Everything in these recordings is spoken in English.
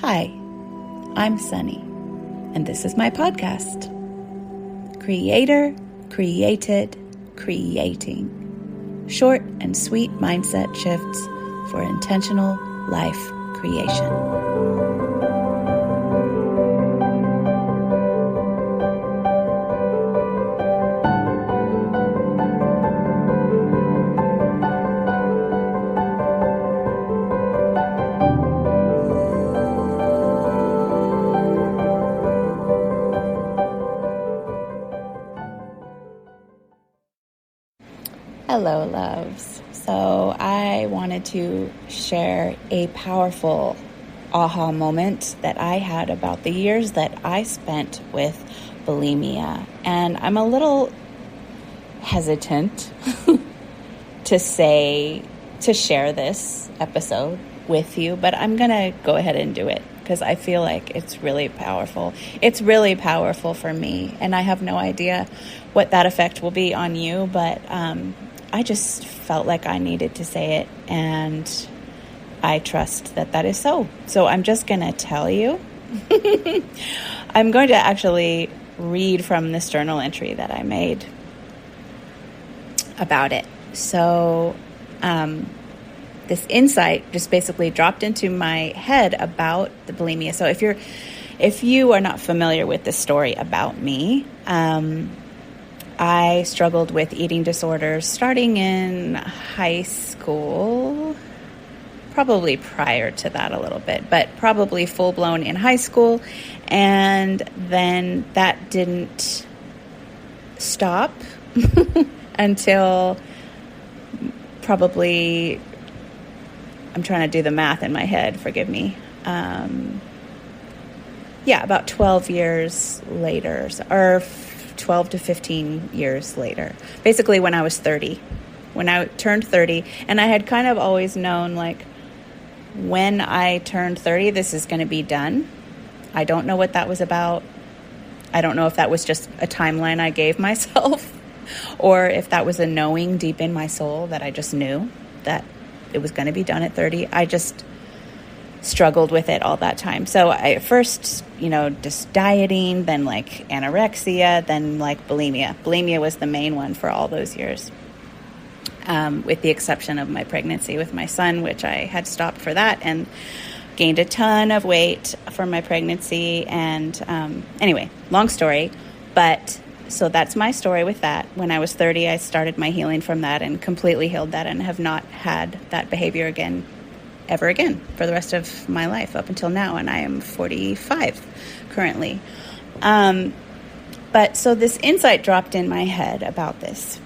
Hi, I'm Sunni, and this is my podcast, Creator, Created, Creating. Short and sweet mindset shifts for intentional life creation. Hello, loves. So I wanted to share a powerful aha moment that I had about the years that I spent with bulimia. And I'm a little hesitant to share this episode with you, but I'm going to go ahead and do it because I feel like it's really powerful. It's really powerful for me, and I have no idea what that effect will be on you, but I just felt like I needed to say it, and I trust that that is so. So I'm just going to tell you. I'm going to actually read from this journal entry that I made about it. So this insight just basically dropped into my head about the bulimia. So if you are not familiar with this story about me, I struggled with eating disorders starting in high school, probably prior to that a little bit, but probably full-blown in high school. And then that didn't stop until probably, I'm trying to do the math in my head, forgive me. About 12 years later, or 12 to 15 years later, basically when I was 30, when I turned 30. And I had kind of always known, like, when I turned 30, this is going to be done. I don't know what that was about. I don't know if that was just a timeline I gave myself or if that was a knowing deep in my soul that I just knew that it was going to be done at 30. I just struggled with it all that time. So I first, just dieting, then like anorexia, then like bulimia. Bulimia was the main one for all those years, with the exception of my pregnancy with my son, which I had stopped for that and gained a ton of weight for my pregnancy. And anyway, long story, but so that's my story with that. When I was 30, I started my healing from that and completely healed that and have not had that behavior ever again for the rest of my life up until now. And I am 45 currently. But so this insight dropped in my head about this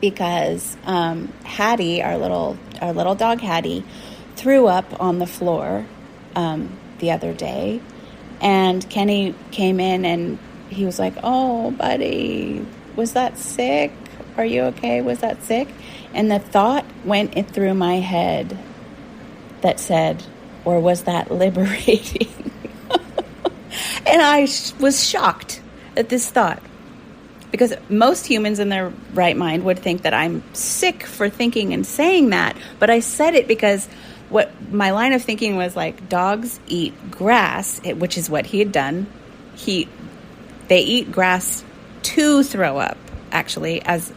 because Hattie, our little dog Hattie, threw up on the floor the other day. And Kenny came in and he was like, "Oh, buddy, was that sick? Are you okay? Was that sick?" And the thought went through my head that said, "Or was that liberating?" And I was shocked at this thought, because most humans in their right mind would think that I'm sick for thinking and saying that. But I said it because what my line of thinking was like, dogs eat grass, which is what he had done. They eat grass to throw up, actually, as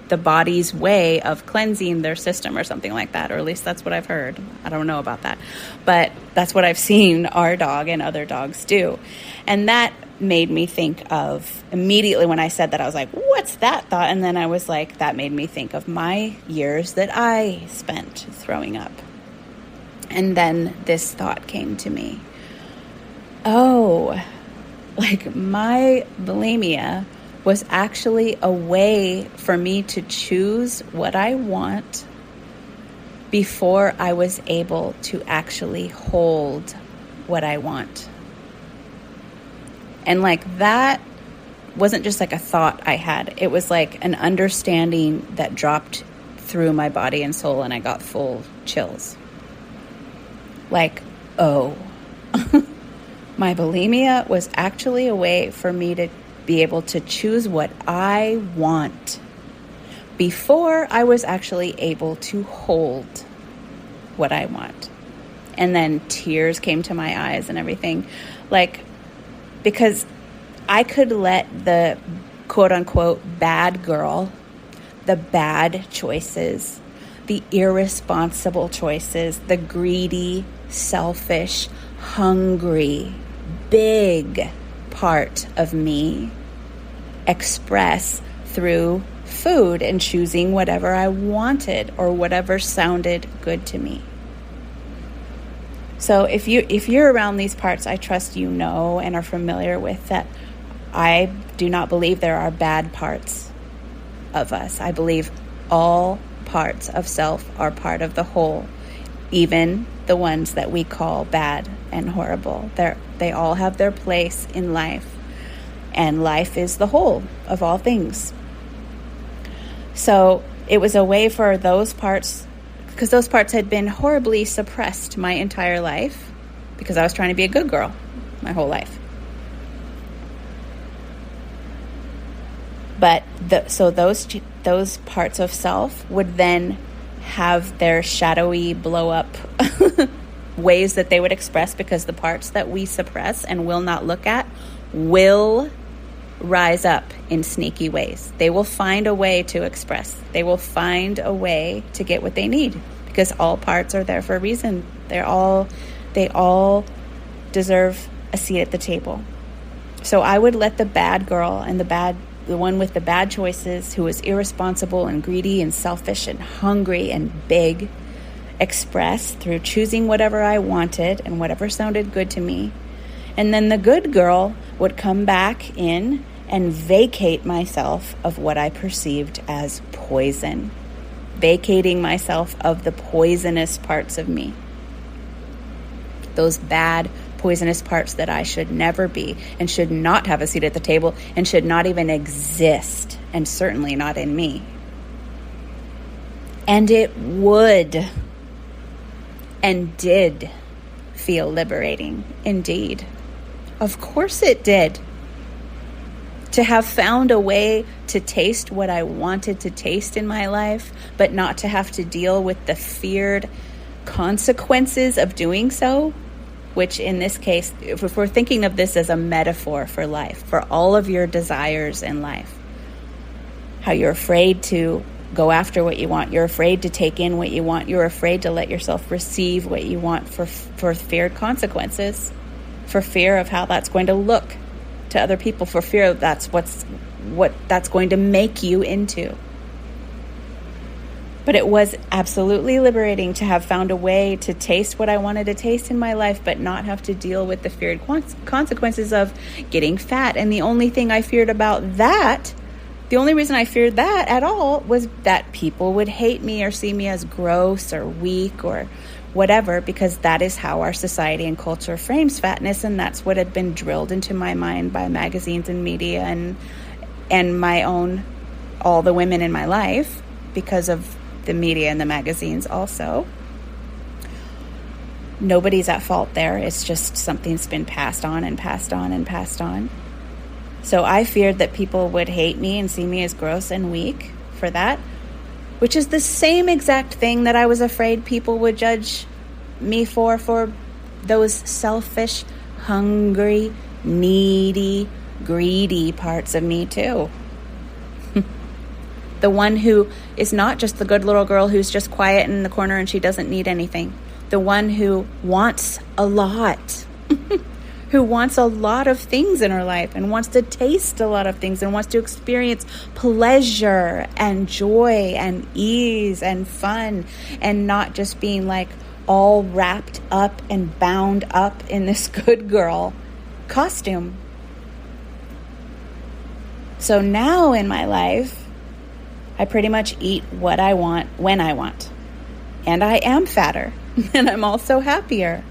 the body's way of cleansing their system or something like that, or at least that's what I've heard. I don't know about that, but that's what I've seen our dog and other dogs do. And that made me think of, immediately when I said that, I was like, what's that thought? And then I was like, that made me think of my years that I spent throwing up. And then this thought came to me. Oh, like my bulimia was actually a way for me to choose what I want before I was able to actually hold what I want. And like that wasn't just like a thought I had. It was like an understanding that dropped through my body and soul, and I got full chills. Like, oh, my bulimia was actually a way for me to be able to choose what I want before I was actually able to hold what I want. And then tears came to my eyes and everything. Like, because I could let the quote unquote bad girl, the bad choices, the irresponsible choices, the greedy, selfish, hungry, big part of me express through food and choosing whatever I wanted or whatever sounded good to me. So if you're around these parts, I trust you know and are familiar with that. I do not believe there are bad parts of us. I believe all parts of self are part of the whole, even the ones that we call bad and horrible. They all have their place in life, and life is the whole of all things. So it was a way for those parts, because those parts had been horribly suppressed my entire life, because I was trying to be a good girl my whole life. But so those parts of self would then have their shadowy blow up ways that they would express, because the parts that we suppress and will not look at will rise up in sneaky ways. They will find a way to express. They will find a way to get what they need, because all parts are there for a reason. They all deserve a seat at the table. So I would let the bad girl and the one with the bad choices, who was irresponsible and greedy and selfish and hungry and big, express through choosing whatever I wanted and whatever sounded good to me. And then the good girl would come back in and vacate myself of what I perceived as poison, vacating myself of the poisonous parts of me, those bad, poisonous parts that I should never be and should not have a seat at the table and should not even exist, and certainly not in me. And it would and did feel liberating, indeed. Of course it did. To have found a way to taste what I wanted to taste in my life, but not to have to deal with the feared consequences of doing so, which in this case, if we're thinking of this as a metaphor for life, for all of your desires in life, how you're afraid to go after what you want, you're afraid to take in what you want, you're afraid to let yourself receive what you want for feared consequences, for fear of how that's going to look to other people, for fear of what that's going to make you into. But it was absolutely liberating to have found a way to taste what I wanted to taste in my life, but not have to deal with the feared consequences of getting fat. And the only thing I feared about that, the only reason I feared that at all, was that people would hate me or see me as gross or weak or whatever, because that is how our society and culture frames fatness, and that's what had been drilled into my mind by magazines and media and my own, all the women in my life, because of the media and the magazines also. Nobody's at fault there. It's just something's been passed on and passed on and passed on. So I feared that people would hate me and see me as gross and weak for that, which is the same exact thing that I was afraid people would judge me for those selfish, hungry, needy, greedy parts of me too. The one who is not just the good little girl who's just quiet in the corner and she doesn't need anything. The one who wants a lot, who wants a lot of things in her life and wants to taste a lot of things and wants to experience pleasure and joy and ease and fun, and not just being like all wrapped up and bound up in this good girl costume. So now in my life, I pretty much eat what I want when I want. And I am fatter. And I'm also happier.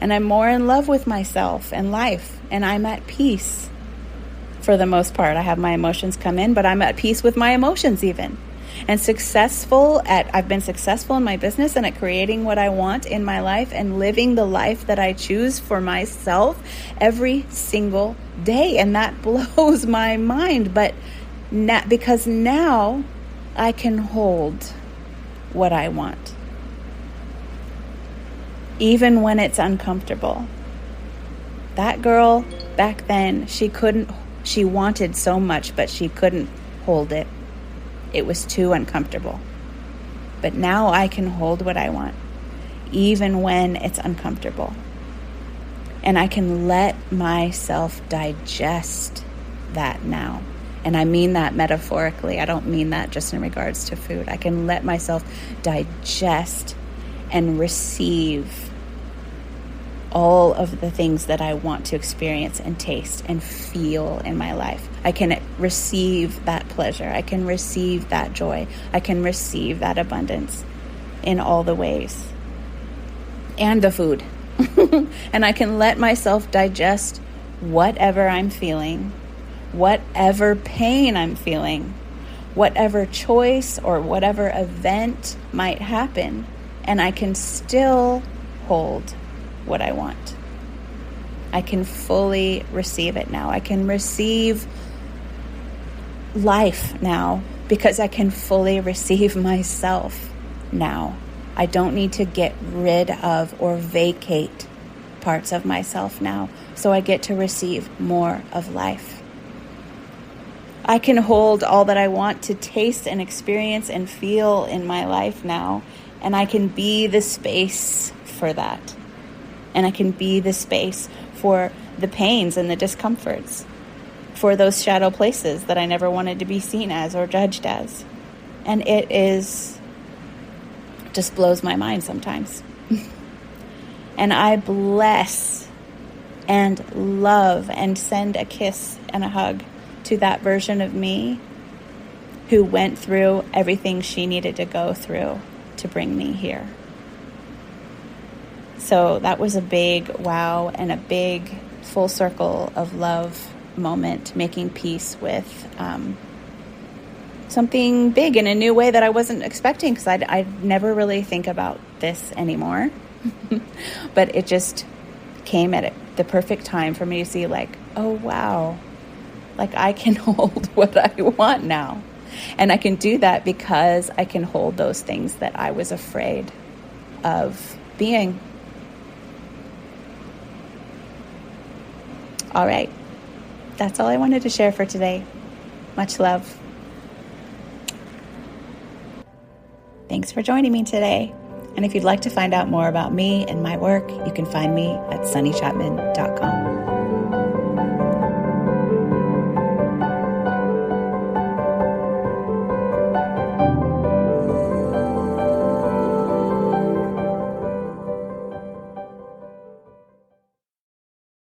And I'm more in love with myself and life. And I'm at peace for the most part. I have my emotions come in, but I'm at peace with my emotions even. And I've been successful in my business and at creating what I want in my life and living the life that I choose for myself every single day. And that blows my mind. But because now I can hold what I want. even when it's uncomfortable. That girl back then, she wanted so much, but she couldn't hold it. It was too uncomfortable. But now I can hold what I want, even when it's uncomfortable. And I can let myself digest that now. And I mean that metaphorically. I don't mean that just in regards to food. I can let myself digest and receive all of the things that I want to experience and taste and feel in my life. I can receive that pleasure. I can receive that joy. I can receive that abundance in all the ways. And the food. And I can let myself digest whatever I'm feeling, whatever pain I'm feeling, whatever choice or whatever event might happen. And I can still hold what I want. I can fully receive it now. I can receive life now because I can fully receive myself now. I don't need to get rid of or vacate parts of myself now, so I get to receive more of life. I can hold all that I want to taste and experience and feel in my life now, and I can be the space for that. And I can be the space for the pains and the discomforts, for those shadow places that I never wanted to be seen as or judged as. And it just blows my mind sometimes. And I bless and love and send a kiss and a hug to that version of me who went through everything she needed to go through to bring me here. So that was a big wow and a big full circle of love moment, making peace with something big in a new way that I wasn't expecting, because I never really think about this anymore. But it just came at the perfect time for me to see, like, oh, wow, like I can hold what I want now. And I can do that because I can hold those things that I was afraid of being. All right. That's all I wanted to share for today. Much love. Thanks for joining me today. And if you'd like to find out more about me and my work, you can find me at sunnichapman.com.